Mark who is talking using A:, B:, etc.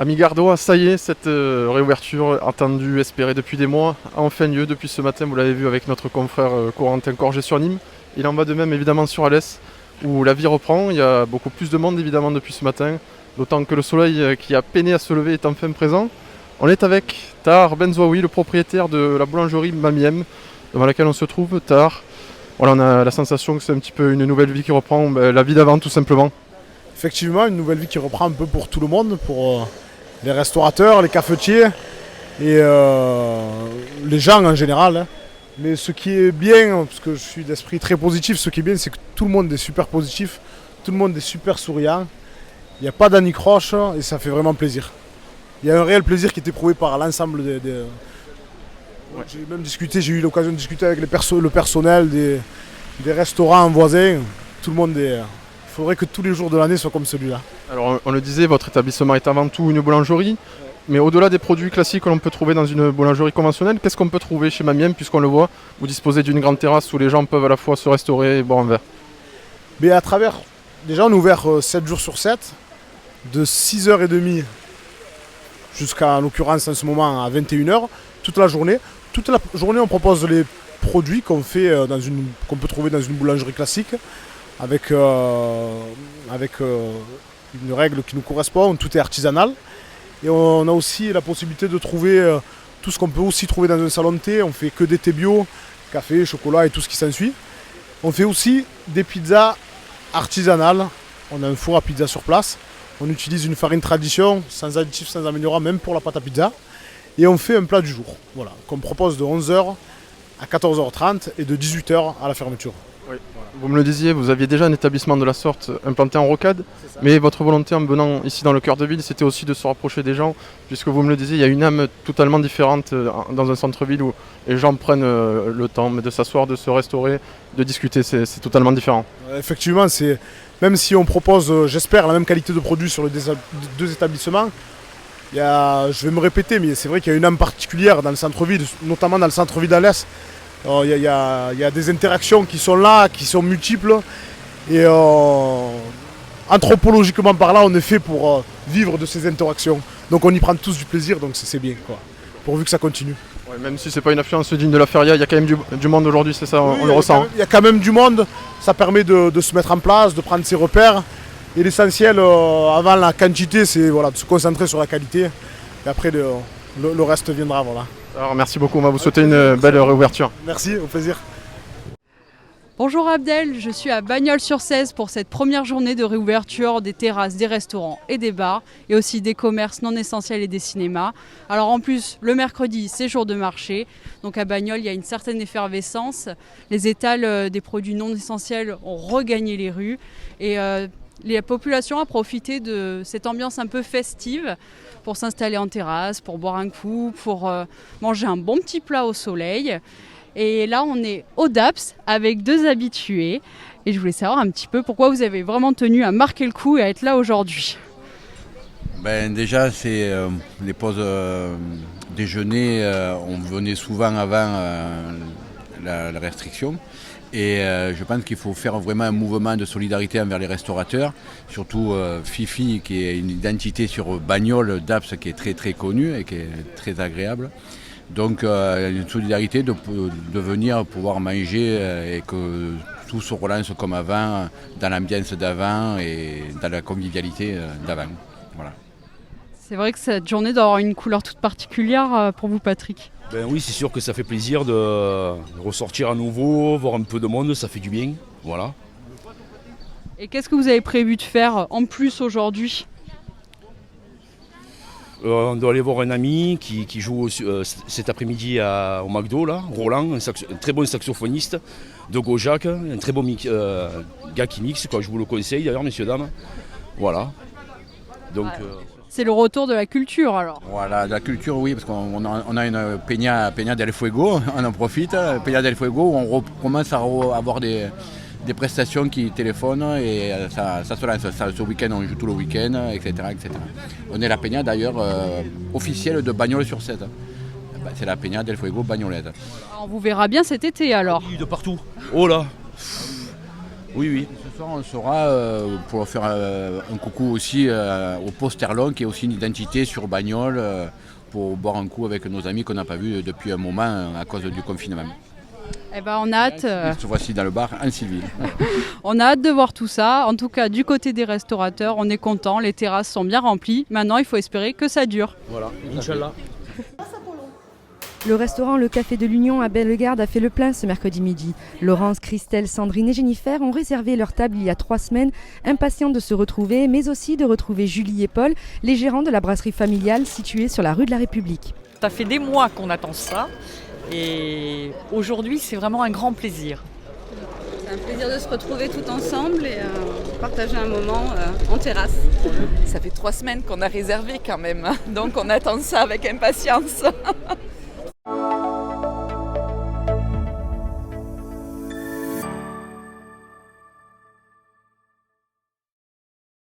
A: Ami Gardois, ça y est, cette réouverture attendue, espérée depuis des mois, a enfin lieu depuis ce matin, vous l'avez vu avec notre confrère Corentin Corget sur Nîmes. Il en va de même évidemment sur Alès, où la vie reprend, il y a beaucoup plus de monde évidemment depuis ce matin, d'autant que le soleil qui a peiné à se lever est enfin présent. On est avec Tahar Benzouaoui, le propriétaire de la boulangerie Mamiem, devant laquelle on se trouve. Tahar, voilà, on a la sensation que c'est un petit peu une nouvelle vie qui reprend, la vie d'avant tout simplement.
B: Effectivement, une nouvelle vie qui reprend un peu pour tout le monde, pour les restaurateurs, les cafetiers et les gens en général, hein. Mais ce qui est bien, parce que je suis d'esprit très positif, ce qui est bien, c'est que tout le monde est super positif, tout le monde est super souriant, il n'y a pas d'anicroche et ça fait vraiment plaisir. Il y a un réel plaisir qui est éprouvé par l'ensemble des. Ouais. J'ai eu l'occasion de discuter avec le personnel des restaurants voisins, tout le monde est. Il faudrait que tous les jours de l'année soient comme celui-là.
A: Alors on le disait, votre établissement est avant tout une boulangerie, mais au-delà des produits classiques que l'on peut trouver dans une boulangerie conventionnelle, qu'est-ce qu'on peut trouver chez Mamiem, puisqu'on le voit, vous disposez d'une grande terrasse où les gens peuvent à la fois se restaurer et boire un verre.
B: Mais à travers, déjà on est ouvert 7 jours sur 7, de 6h30 jusqu'à en l'occurrence en ce moment à 21h, toute la journée. Toute la journée on propose les produits qu'on peut trouver dans une boulangerie classique, avec une règle qui nous correspond, tout est artisanal. Et on a aussi la possibilité de trouver tout ce qu'on peut aussi trouver dans un salon de thé. On fait que des thés bio, café, chocolat et tout ce qui s'ensuit. On fait aussi des pizzas artisanales. On a un four à pizza sur place. On utilise une farine tradition, sans additifs, sans améliorant, même pour la pâte à pizza. Et on fait un plat du jour, voilà, qu'on propose de 11h à 14h30 et de 18h à la fermeture.
A: Oui. Vous me le disiez, vous aviez déjà un établissement de la sorte implanté en rocade, mais votre volonté en venant ici dans le cœur de ville, c'était aussi de se rapprocher des gens, puisque vous me le disiez, il y a une âme totalement différente dans un centre-ville où les gens prennent le temps de s'asseoir, de se restaurer, de discuter, c'est totalement différent.
B: Effectivement, même si on propose, j'espère, la même qualité de produit sur les deux établissements, je vais me répéter, mais c'est vrai qu'il y a une âme particulière dans le centre-ville, notamment dans le centre-ville d'Alès. Il y a des interactions qui sont là, qui sont multiples. Et anthropologiquement parlant, on est fait pour vivre de ces interactions. Donc on y prend tous du plaisir, donc c'est bien, quoi. Pourvu que ça continue.
A: Ouais, même si c'est pas une affluence digne de la feria, il y a quand même du monde aujourd'hui, c'est ça, oui, on le ressent.
B: Il y a quand même du monde, ça permet de se mettre en place, de prendre ses repères. Et l'essentiel, avant la quantité, c'est de se concentrer sur la qualité. Et après, le reste viendra, voilà.
A: Alors merci beaucoup, on va vous souhaiter une belle réouverture.
B: Merci, au plaisir.
C: Bonjour Abdel, je suis à Bagnols-sur-Cèze pour cette première journée de réouverture des terrasses, des restaurants et des bars, et aussi des commerces non essentiels et des cinémas. Alors en plus, le mercredi, c'est jour de marché, donc à Bagnols, il y a une certaine effervescence. Les étals des produits non essentiels ont regagné les rues, et la population a profité de cette ambiance un peu festive pour s'installer en terrasse, pour boire un coup, pour manger un bon petit plat au soleil. Et là, on est au DAPS avec deux habitués. Et je voulais savoir un petit peu pourquoi vous avez vraiment tenu à marquer le coup et à être là aujourd'hui.
D: Déjà, c'est les pauses déjeuner. On venait souvent avant la restriction. Et je pense qu'il faut faire vraiment un mouvement de solidarité envers les restaurateurs. Surtout Fifi, qui est une identité sur Bagnols, DAPS, qui est très très connue et qui est très agréable. Donc une solidarité de venir pouvoir manger et que tout se relance comme avant, dans l'ambiance d'avant et dans la convivialité d'avant. Voilà.
C: C'est vrai que cette journée doit avoir une couleur toute particulière pour vous, Patrick.
E: Oui, c'est sûr que ça fait plaisir de ressortir à nouveau, voir un peu de monde, ça fait du bien. Voilà.
C: Et qu'est-ce que vous avez prévu de faire en plus aujourd'hui ?
E: On doit aller voir un ami qui joue cet après-midi au McDo, là, Roland, un très bon saxophoniste de Gaujac, un très bon gars qui mixe, quoi. Je vous le conseille d'ailleurs, messieurs, dames. Voilà. Donc,
C: c'est le retour de la culture alors.
D: Voilà, de la culture, oui, parce qu'on a une Peña del Fuego, on en profite, Peña del Fuego, où on commence à avoir des prestations qui téléphonent et ça se lance. Ce week-end, on joue tout le week-end, etc., etc. On est la Peña d'ailleurs officielle de Bagnols-sur-Cèze. C'est la Peña del Fuego Bagnolette.
C: On vous verra bien cet été alors.
E: Oui, de partout. Oh là. Oui.
D: Ce soir, on sera pour faire un coucou aussi au Posterlon, qui est aussi une identité sur Bagnols, pour boire un coup avec nos amis qu'on n'a pas vus depuis un moment à cause du confinement.
C: Eh ben, on a hâte.
D: Cette fois-ci dans le bar en civil.
C: On a hâte de voir tout ça. En tout cas, du côté des restaurateurs, on est content. Les terrasses sont bien remplies. Maintenant, il faut espérer que ça dure.
E: Voilà, Inch'Allah.
F: Le restaurant Le Café de l'Union à Bellegarde a fait le plein ce mercredi midi. Laurence, Christelle, Sandrine et Jennifer ont réservé leur table il y a 3 semaines, impatients de se retrouver, mais aussi de retrouver Julie et Paul, les gérants de la brasserie familiale située sur la rue de la République.
G: Ça fait des mois qu'on attend ça et aujourd'hui c'est vraiment un grand plaisir.
H: C'est un plaisir de se retrouver tout ensemble et partager un moment en terrasse.
I: Ça fait 3 semaines qu'on a réservé quand même, donc on attend ça avec impatience.